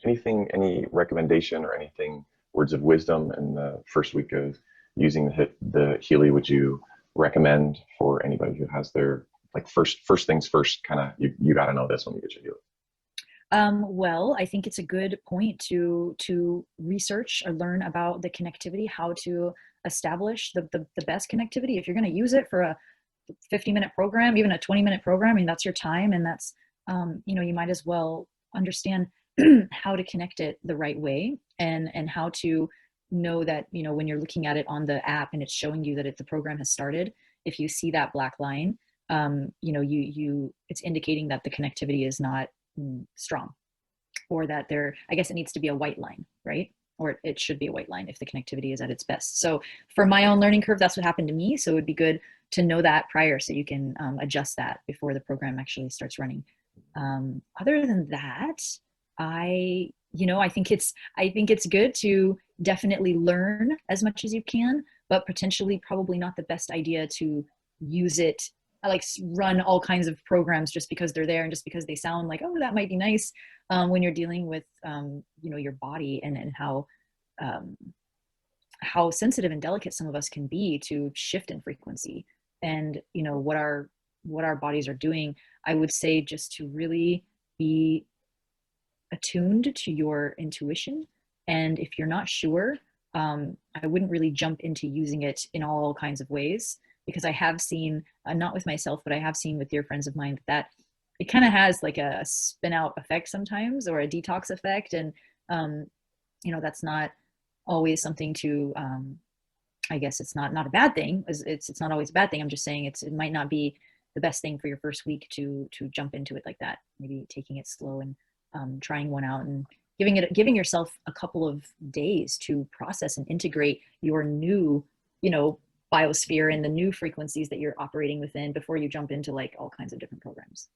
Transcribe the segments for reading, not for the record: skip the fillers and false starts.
any recommendation or anything, words of wisdom in the first week of using the Healy would you recommend for anybody who has their like first things first, kind of you got to know this when you get your Healy? Well, I think it's a good point to research or learn about the connectivity, how to establish the best connectivity. If you're going to use it for a 50-minute program, even a 20-minute program, I mean, that's your time, and that's you might as well understand how to connect it the right way, and how to know that when you're looking at it on the app and it's showing you that the program has started, if you see that black line, it's indicating that the connectivity is not strong, or that I guess it needs to be a white line, right? Or it should be a white line if the connectivity is at its best. So for my own learning curve, that's what happened to me. So it would be good to know that prior, so you can adjust that before the program actually starts running. Other than that, I think it's good to definitely learn as much as you can, but potentially probably not the best idea to use it, like run all kinds of programs just because they're there and just because they sound like, oh, that might be nice, when you're dealing with your body, and how sensitive and delicate some of us can be to shift in frequency, and what our bodies are doing. I would say just to really be attuned to your intuition, and if you're not sure, I wouldn't really jump into using it in all kinds of ways, because I have seen, not with myself, but I have seen with dear friends of mine, that it kind of has like a spin out effect sometimes, or a detox effect. And, that's not always something to, I guess it's not a bad thing. It's not always a bad thing. I'm just saying it might not be the best thing for your first week to jump into it like that. Maybe taking it slow, and trying one out, and giving yourself a couple of days to process and integrate your new, biosphere and the new frequencies that you're operating within, before you jump into like all kinds of different programs.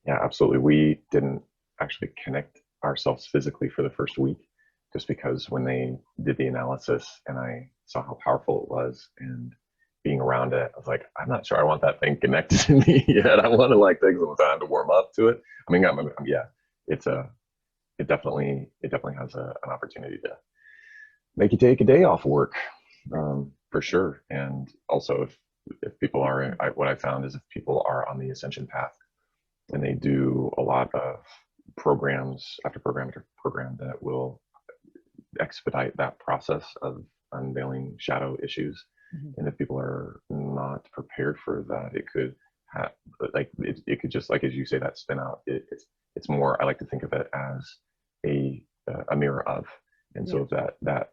Yeah, absolutely. We didn't actually connect ourselves physically for the first week, just because when they did the analysis and I saw how powerful it was, and being around it, I was like, I'm not sure I want that thing connected to me yet. I want to like take some time to warm up to it. I mean, yeah, it definitely has an opportunity to make you take a day off work, for sure. And also, if people are, what I found is if people are on the ascension path and they do a lot of programs after program after program, that will expedite that process of unveiling shadow issues. Mm-hmm. And if people are not prepared for that, it could have, like, it could just, like, as you say, that spin out. It's more, I like to think of it as a mirror of. And so that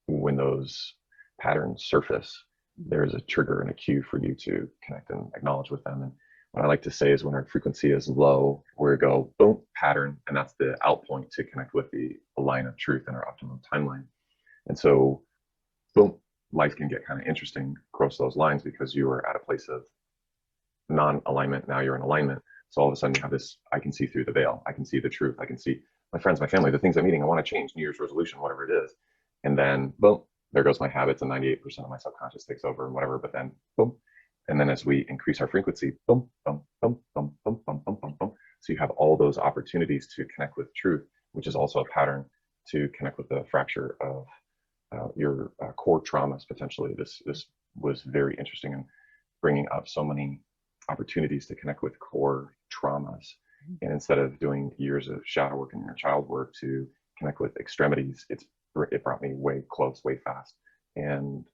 when those patterns surface, there's a trigger and a cue for you to connect and acknowledge with them. And what I like to say is, when our frequency is low, we go boom, pattern, and that's the out point to connect with the line of truth in our optimum timeline. And so boom, life can get kind of interesting across those lines, because you were at a place of non-alignment, now you're in alignment. So all of a sudden you have this, I can see through the veil, I can see the truth, I can see my friends, my family, the things I'm eating, I want to change, New Year's resolution, whatever it is. And then boom, there goes my habits, and 98% of my subconscious takes over and whatever. But then boom, and then as we increase our frequency, boom, boom, boom, boom, boom, boom, boom, boom, boom. So you have all those opportunities to connect with truth, which is also a pattern to connect with the fracture of your core traumas. Potentially, this was very interesting in bringing up so many opportunities to connect with core traumas. And instead of doing years of shadow work and inner child work to connect with extremities, it brought me way close, way fast. And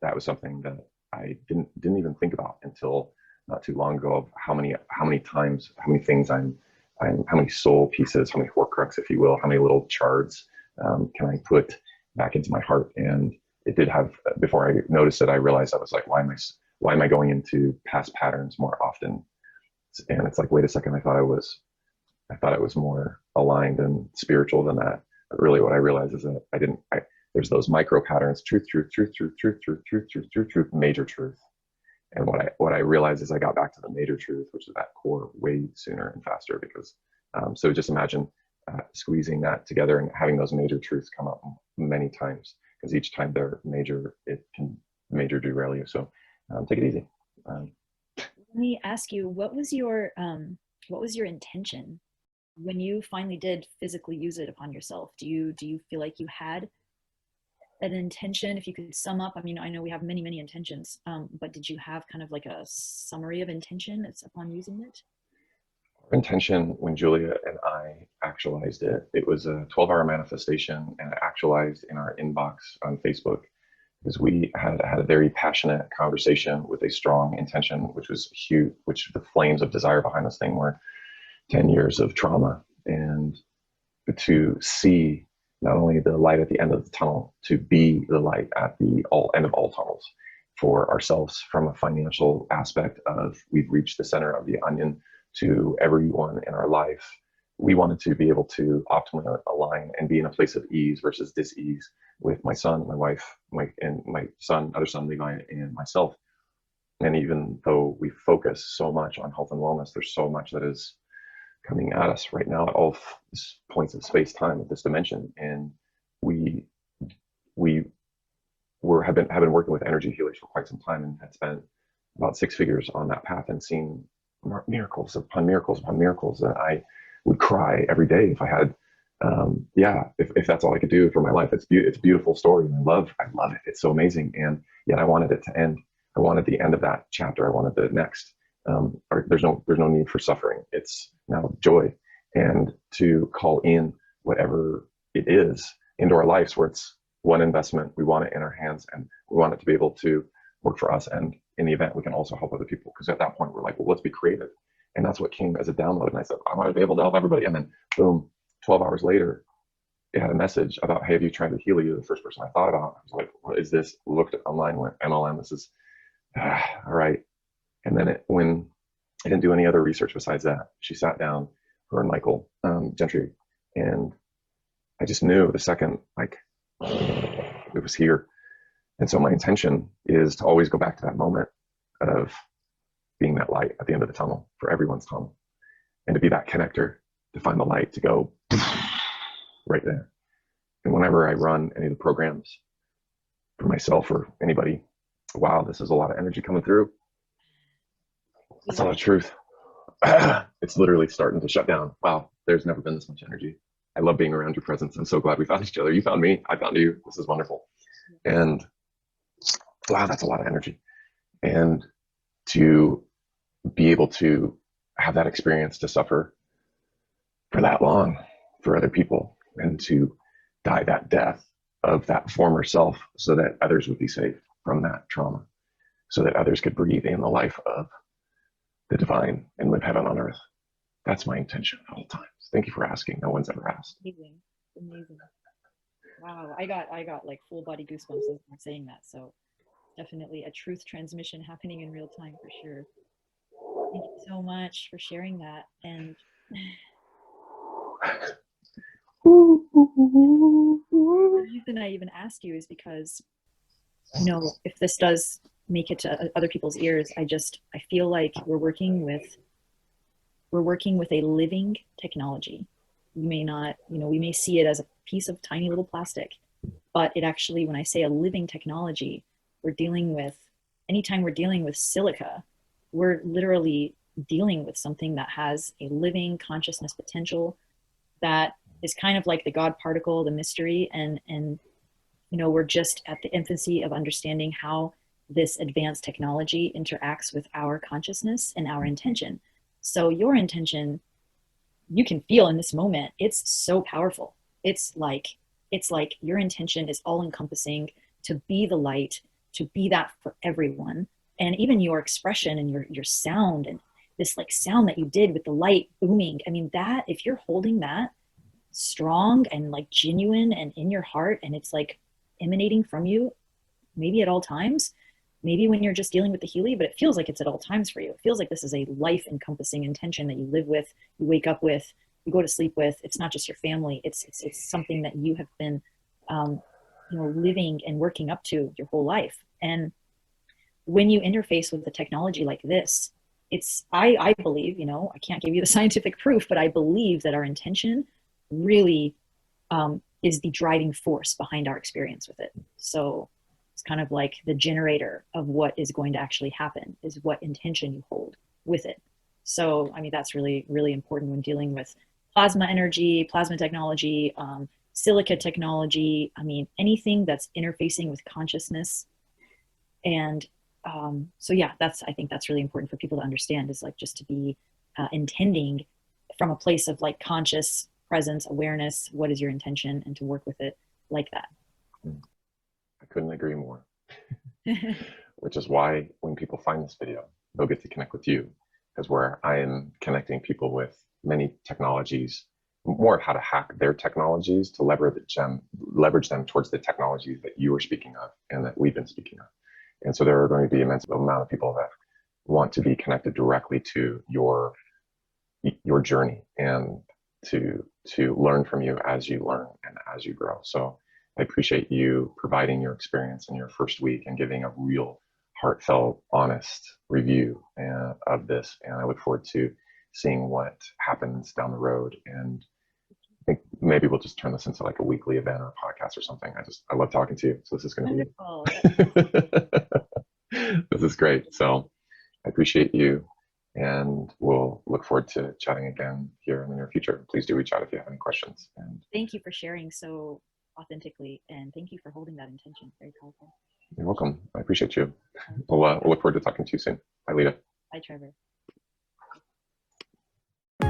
that was something that I didn't even think about until not too long ago, of how many times, how many things how many soul pieces, how many horcrux, if you will, how many little shards can I put back into my heart. And it did have, before I noticed it, I realized, I was like, why am I going into past patterns more often? And it's like, wait a second, I thought it was more aligned and spiritual than that. But really what I realized is that there's those micro patterns, truth, major truth. And what I realized is I got back to the major truth, which is that core, way sooner and faster. Because so just imagine squeezing that together and having those major truths come up many times, because each time they're major, it can major derail you. So take it easy. Let me ask you, what was your intention when you finally did physically use it upon yourself, do you feel like you had an intention? If you could sum up, I mean, I know we have many intentions, but did you have kind of like a summary of intention that's upon using it? Our intention when Julia and I actualized it, it was a 12-hour manifestation and it actualized in our inbox on Facebook because we had a very passionate conversation with a strong intention, which was huge, which the flames of desire behind this thing were 10 years of trauma. And to see not only the light at the end of the tunnel, to be the light at the end of all tunnels for ourselves from a financial aspect of we've reached the center of the onion to everyone in our life. We wanted to be able to optimally align and be in a place of ease versus dis-ease with my son, my wife, and my son, other son, Levi, and myself. And even though we focus so much on health and wellness, there's so much that is coming at us right now at all points of space time of this dimension. And we have been working with energy healers for quite some time and had spent about 6 figures on that path and seen miracles upon miracles upon miracles that I would cry every day if I had if that's all I could do for my life. It's a beautiful story and I love it. It's so amazing. And yet I wanted it to end. I wanted the end of that chapter. I wanted the next. There's no need for suffering. It's now joy, and to call in whatever it is into our lives where it's one investment. We want it in our hands and we want it to be able to work for us. And in the event, we can also help other people. Because at that point, we're like, well, let's be creative. And that's what came as a download. And I said, I want to be able to help everybody. And then boom, 12 hours later, it had a message about, hey, have you tried the Healy? You're the first person I thought about. I was like, what is this? Looked online, went MLM. This is all right. And then when I didn't do any other research besides that, she sat down, her and Michael Gentry, and I just knew the second, like, it was here. And so my intention is to always go back to that moment of being that light at the end of the tunnel for everyone's tunnel, and to be that connector, to find the light, to go right there. And whenever I run any of the programs for myself or anybody, wow, this is a lot of energy coming through. That's a lot of truth. It's literally starting to shut down. Wow, there's never been this much energy. I love being around your presence. I'm so glad we found each other. You found me, I found you. This is wonderful. And wow, that's a lot of energy. And to be able to have that experience, to suffer for that long for other people, and to die that death of that former self so that others would be safe from that trauma, so that others could breathe in the life of the divine and live heaven on earth. That's my intention at all times. Thank you for asking. No one's ever asked. Amazing. Amazing. Wow. I got like full body goosebumps as I'm saying that. So definitely a truth transmission happening in real time for sure. Thank you so much for sharing that. And the reason I even asked you is because, you know, if this does make it to other people's ears, I feel like we're working with a living technology. We may not, we may see it as a piece of tiny little plastic, but it actually, when I say a living technology, anytime we're dealing with silica, we're literally dealing with something that has a living consciousness potential that is kind of like the God particle, the mystery, and we're just at the infancy of understanding how this advanced technology interacts with our consciousness and our intention. So your intention, you can feel in this moment, it's so powerful. It's like your intention is all encompassing, to be the light, to be that for everyone. And even your expression and your sound, and this like sound that you did with the light booming. I mean, that if you're holding that strong and like genuine and in your heart, and it's like emanating from you, maybe at all times, maybe when you're just dealing with the Healy, but it feels like it's at all times for you. It feels like this is a life encompassing intention that you live with, you wake up with, you go to sleep with. It's not just your family. It's something that you have been, living and working up to your whole life. And when you interface with the technology like this, I believe, I can't give you the scientific proof, but I believe that our intention really is the driving force behind our experience with it. So it's kind of like the generator of what is going to actually happen is what intention you hold with it. So, I mean, that's really, really important when dealing with plasma energy, plasma technology, silica technology. I mean, anything that's interfacing with consciousness. And so yeah, I think that's really important for people to understand, is like just to be intending from a place of like conscious presence, awareness, what is your intention, and to work with it like that. I couldn't agree more. Which is why when people find this video, they'll get to connect with you, because where I am connecting people with many technologies, more of how to hack their technologies to leverage them towards the technologies that you were speaking of and that we've been speaking of. And so there are going to be an immense amount of people that want to be connected directly to your journey and to learn from you as you learn and as you grow. So I appreciate you providing your experience in your first week and giving a real heartfelt, honest review of this. And I look forward to seeing what happens down the road. And I think maybe we'll just turn this into like a weekly event or a podcast or something. I love talking to you. So this is going to be, this is great. So I appreciate you, and we'll look forward to chatting again here in the near future. Please do reach out if you have any questions. And thank you for sharing so authentically, and thank you for holding that intention. Very powerful. You're welcome. I appreciate you. We'll look forward to talking to you soon. Bye, Lita. Bye, Trevor.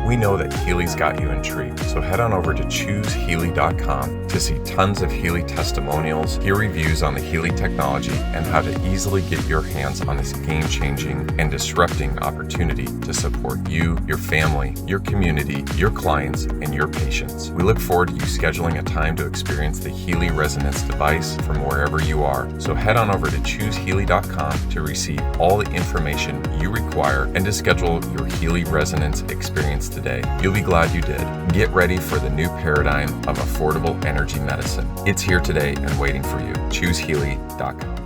We know that Healy's got you intrigued, so head on over to choosehealy.com to see tons of Healy testimonials, hear reviews on the Healy technology, and how to easily get your hands on this game-changing and disrupting opportunity to support you, your family, your community, your clients, and your patients. We look forward to you scheduling a time to experience the Healy Resonance device from wherever you are. So head on over to choosehealy.com to receive all the information you require and to schedule your Healy Resonance experience today. You'll be glad you did. Get ready for the new paradigm of affordable energy medicine. It's here today and waiting for you. ChooseHealy.com.